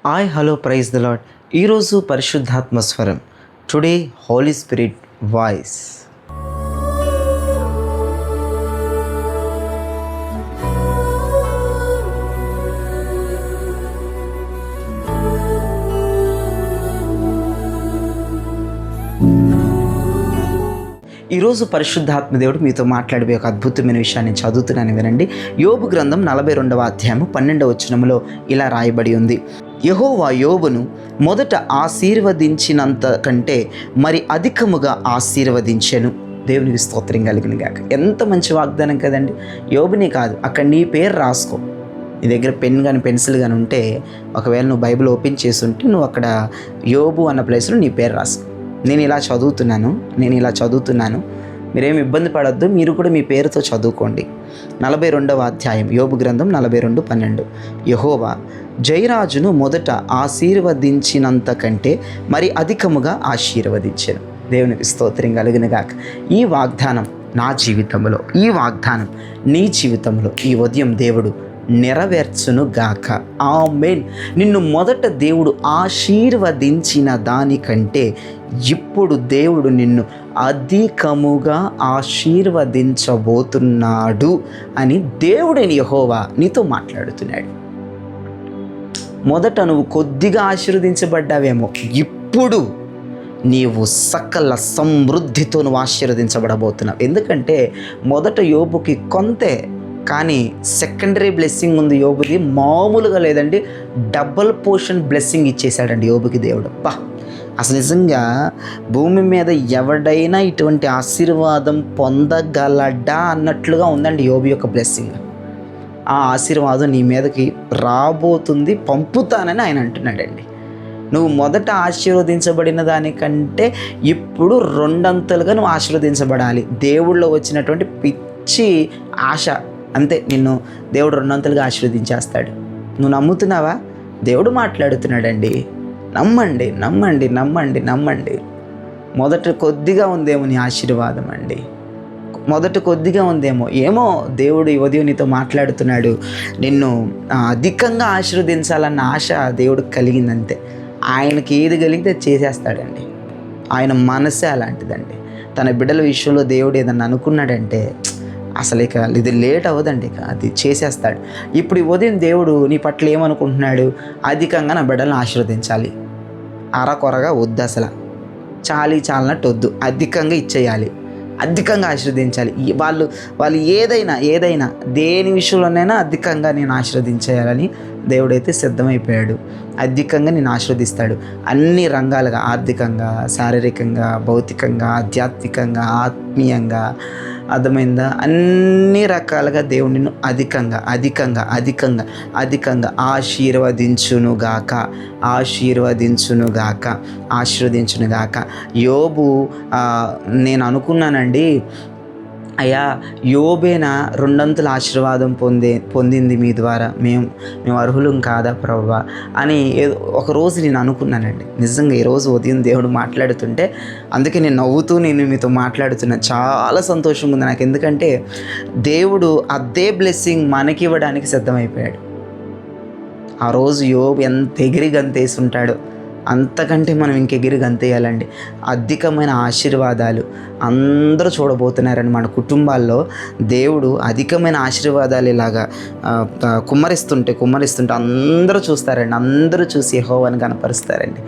Hi hello praise the Lord. ఈరోజు పరిశుద్ధాత్మ స్వరం. Today Holy Spirit voice. ఈరోజు పరిశుద్ధాత్మ దేవుడు మీతో మాట్లాడే ఒక అద్భుతమైన విషయాన్ని చదువుతున్నాను, వినండి. యోబు గ్రంథం 42వ అధ్యాయము 12వ వచనములో ఇలా రాయబడి ఉంది: యెహోవా యోబును మొదట ఆశీర్వదించినంత కంటే మరి అధికముగా ఆశీర్వదించెను. దేవునికి స్తోత్రం కలిగిన గాక. ఎంత మంచి వాగ్దానం కదండి. యోబుని కాదు, అక్కడ నీ పేరు రాసుకో. నీ దగ్గర పెన్ కానీ పెన్సిల్ కానీ ఉంటే, ఒకవేళ నువ్వు బైబిల్ ఓపెన్ చేసి ఉంటే నువ్వు అక్కడ యోబు అన్న ప్లేస్లో నీ పేరు రాసుకో. నేను ఇలా చదువుతున్నాను, మీరేమి ఇబ్బంది పడొద్దు, మీరు కూడా మీ పేరుతో చదువుకోండి. 42వ అధ్యాయం యోబు గ్రంథం 42:12. యెహోవా జయరాజును మొదట ఆశీర్వదించినంత కంటే మరి అధికముగా ఆశీర్వదించాను. దేవునికి స్తోత్రం కలుగును గాక. ఈ వాగ్దానం నా జీవితంలో, ఈ వాగ్దానం నీ జీవితంలో ఈ ఉదయం దేవుడు నెరవేర్చును గాక. ఆమేన్. నిన్ను మొదట దేవుడు ఆశీర్వదించిన దానికంటే ఇప్పుడు దేవుడు నిన్ను అధికముగా ఆశీర్వదించబోతున్నాడు అని దేవుడైన యెహోవా నీతో మాట్లాడుతున్నాడు. మొదట నువ్వు కొద్దిగా ఆశీర్వదించబడ్డావేమో, ఇప్పుడు నీవు సకల సమృద్ధితో నువ్వు ఆశీర్వదించబడబోతున్నావు. ఎందుకంటే మొదట యోబుకి కొంతే, కానీ సెకండరీ బ్లెస్సింగ్ ఉంది యోబుది, మామూలుగా లేదండి. డబుల్ పోర్షన్ బ్లెస్సింగ్ ఇచ్చేశాడండి యోబుకి దేవుడు. అసలు నిజంగా భూమి మీద ఎవడైనా ఇటువంటి ఆశీర్వాదం పొందగలడా అన్నట్లుగా ఉందండి యోబు యొక్క బ్లెస్సింగ్. ఆ ఆశీర్వాదం నీ మీదకి రాబోతుంది, పంపుతానని ఆయన అంటున్నాడండి. నువ్వు మొదట ఆశీర్వదించబడిన దానికంటే ఇప్పుడు రెండంతలుగా నువ్వు ఆశీర్వదించబడాలి. దేవుళ్ళో వచ్చినటువంటి పిచ్చి ఆశ అంతే, నిన్ను దేవుడు రెండంతలుగా ఆశీర్వదించేస్తాడు. నువ్వు నమ్ముతున్నావా? దేవుడు మాట్లాడుతున్నాడండి. నమ్మండి, నమ్మండి, నమ్మండి, నమ్మండి. మొదట కొద్దిగా ఉందేమో నీ ఆశీర్వాదం అండి, మొదట కొద్దిగా ఉందేమో. ఏమో దేవుడు ఈ ఉదయం నీతో మాట్లాడుతున్నాడు. నిన్ను అధికంగా ఆశీర్వదించాలన్న ఆశ దేవుడికి కలిగిందంతే. ఆయనకి ఏది కలిగితే చేసేస్తాడండి. ఆయన మనసే అలాంటిదండి. తన బిడ్డల విషయంలో దేవుడు ఏదన్నా అనుకున్నాడంటే అసలు ఇక ఇది లేట్ అవ్వదండి, ఇక అది చేసేస్తాడు. ఇప్పుడు ఈ ఉదయం దేవుడు నీ పట్ల ఏమనుకుంటున్నాడు? అధికంగా నా బిడ్డలను ఆశీర్వదించాలి. అరకొరగా వద్దు, అసలు చాలన్నట్టు వద్దు, అధికంగా ఇచ్చేయాలి, అధికంగా ఆశీర్వదించాలి. వాళ్ళు ఏదైనా దేని విషయంలోనైనా అధికంగా నేను ఆశీర్వదించేయాలని దేవుడైతే సిద్ధమైపోయాడు. అధికంగా నేను ఆశీర్వదిస్తాడు. అన్ని రంగాలుగా, ఆర్థికంగా, శారీరకంగా, భౌతికంగా, ఆధ్యాత్మికంగా, ఆత్మీయంగా, అర్థమైందా? అన్ని రకాలుగా దేవుడు నిన్ను అధికంగా ఆశీర్వదించునుగాక. యోబు నేను అనుకున్నానండి, అయ్యా యోబేనా రెండంతుల ఆశీర్వాదం పొందింది మీ ద్వారా, మేము అర్హులం కాదా ప్రభువా అని ఒకరోజు నేను అనుకున్నానండి. నిజంగా ఈరోజు ఉదయం దేవుడు మాట్లాడుతుంటే, అందుకే నేను నవ్వుతూ నేను మీతో మాట్లాడుతున్నా. చాలా సంతోషంగా ఉంది నాకు. ఎందుకంటే దేవుడు అదే బ్లెస్సింగ్ మనకి ఇవ్వడానికి సిద్ధమైపోయాడు. ఆ రోజు యోబు ఎంత ఎగిరి గంతేసి ఉంటాడో, అంతకంటే మనం ఇంకెగిరి గంతేయాలండి. అధికమైన ఆశీర్వాదాలు అందరూ చూడబోతున్నారండి. మన కుటుంబాల్లో దేవుడు అధికమైన ఆశీర్వాదాలు ఇలాగా కుమ్మరిస్తుంటే అందరూ చూస్తారండి. అందరూ చూసి యెహోవాను కనపరుస్తారండి.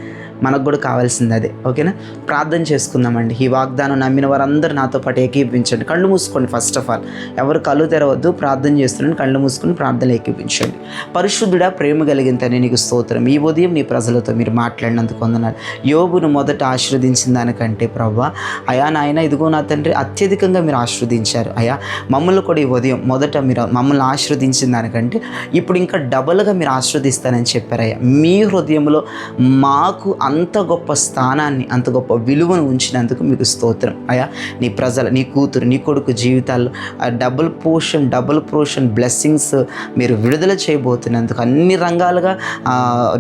మనకు కూడా కావాల్సింది అదే. ఓకేనా? ప్రార్థన చేసుకుందామండి. ఈ వాగ్దానం నమ్మిన వారందరూ నాతో పాటు ఏకీపించండి. కళ్ళు మూసుకోండి. ఫస్ట్ ఆఫ్ ఆల్ ఎవరు కళ్ళు తెరవద్దు, ప్రార్థన చేస్తున్నాను. కళ్ళు మూసుకొని ప్రార్థన ఏకీపించండి. పరిశుద్ధుడా, ప్రేమ కలిగిన తండ్రి, నీకు స్తోత్రం. ఈ ఉదయం నీ ప్రజలతో మీరు మాట్లాడినందుకు వందనాలు. యోబును మొదట ఆశీర్వదించిన దానికంటే ప్రభువా, అయా నాయన, ఇదిగో నా తండ్రి, అత్యధికంగా మీరు ఆశీర్వదించారు. అయా మమ్మల్ని కూడా ఈ ఉదయం మొదట మీరు మమ్మల్ని ఆశీర్వదించిన దానికంటే ఇప్పుడు ఇంకా డబల్గా మీరు ఆశీర్వదిస్తానని చెప్పారయ్యా. మీ హృదయంలో మాకు అంత గొప్ప స్థానాన్ని, అంత గొప్ప విలువను ఉంచినందుకు మీకు స్తోత్రం అయ్యా. నీ ప్రజలు, నీ కూతురు, నీ కొడుకు జీవితాల్లో డబుల్ పోర్షన్ బ్లెస్సింగ్స్ మీరు విడుదల చేయబోతున్నందుకు, అన్ని రంగాలుగా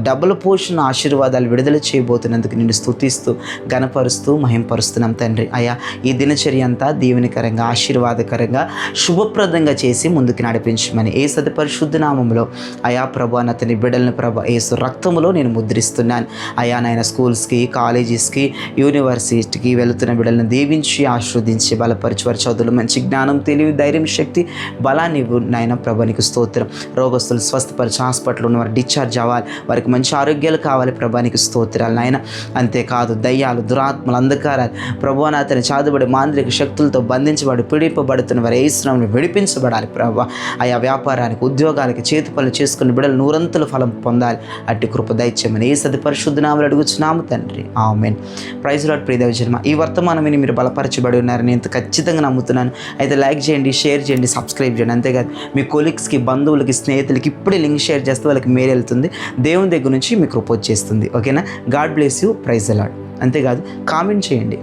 డబుల్ పోర్షన్ ఆశీర్వాదాలు విడుదల చేయబోతున్నందుకు నిన్ను స్తుతిస్తూ, ఘనపరుస్తూ, మహింపరుస్తున్నాం తండ్రి. అయ్యా, ఈ దినచర్య అంతా దీవెనకరంగా, ఆశీర్వాదకరంగా, శుభప్రదంగా చేసి ముందుకు నడిపించమని యేసు పరిశుద్ధ నామములో అయా ప్రభు అతని బిడ్డలను ప్రభు యేసు రక్తములో నేను ముద్రిస్తున్నాను. అయా నాయన స్కూల్స్కి, కాలేజెస్కి, యూనివర్సిటీకి వెళుతున్న బిడ్డలను దీవించి, ఆశీర్వదించి, బలపరిచి, వారి చదువులు మంచి జ్ఞానం, తెలివి, ధైర్యం, శక్తి, బలాన్ని నాయన ప్రభు నీకు స్తోత్రం. రోగస్తులు స్వస్థపరిచి, హాస్పిటల్ ఉన్న వారు డిశ్చార్జ్ అవ్వాలి, వారికి మంచి ఆరోగ్యాలు కావాలి ప్రభు నీకు స్తోత్రాలు నాయన. అంతేకాదు దయ్యాలు, దురాత్మలు, అంధకారాలు ప్రభు అతని చాదుబడి మాంత్రిక శక్తులతో బంధించబడి పీడింపబడుతున్న వారు యేసునామములో విడిపించబడాలి ప్రభు. ఆయా వ్యాపారానికి, ఉద్యోగాలకి, చేతి పనులు చేసుకుని బిడ్డలు నూరంతుల ఫలం పొందాలి. అట్టి కృప దయచేయమని యేసు పరిశుద్ధ నామములో అడుగుచున్నాము తండ్రి, ఆమేన్. Praise lord. ప్రియ దైవజనమా, ఈ వర్తమానాన్ని మీరు బలపరచబడి ఉన్నారని నేను ఖచ్చితంగా నమ్ముతున్నాను. అయితే లైక్ చేయండి, షేర్ చేయండి, సబ్స్క్రైబ్ చేయండి. అంతేకాదు మీ కొలీగ్స్కి, బంధువులకి, స్నేహితులకి ఇప్పుడే లింక్ షేర్ చేస్తే వాళ్ళకి మేలు వెళ్తుంది, దేవుని దగ్గర నుంచి మీకు కృప వచ్చేస్తుంది. ఓకేనా? God bless you. Praise Lord. అంతేకాదు కామెంట్ చేయండి.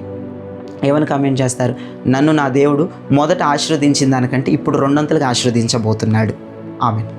ఏమని కామెంట్ చేస్తారు? నన్ను నా దేవుడు మొదట ఆశీర్వదించిన దానికంటే ఇప్పుడు 200గా ఆశీర్వదించబోతున్నాడు. ఆమేన్.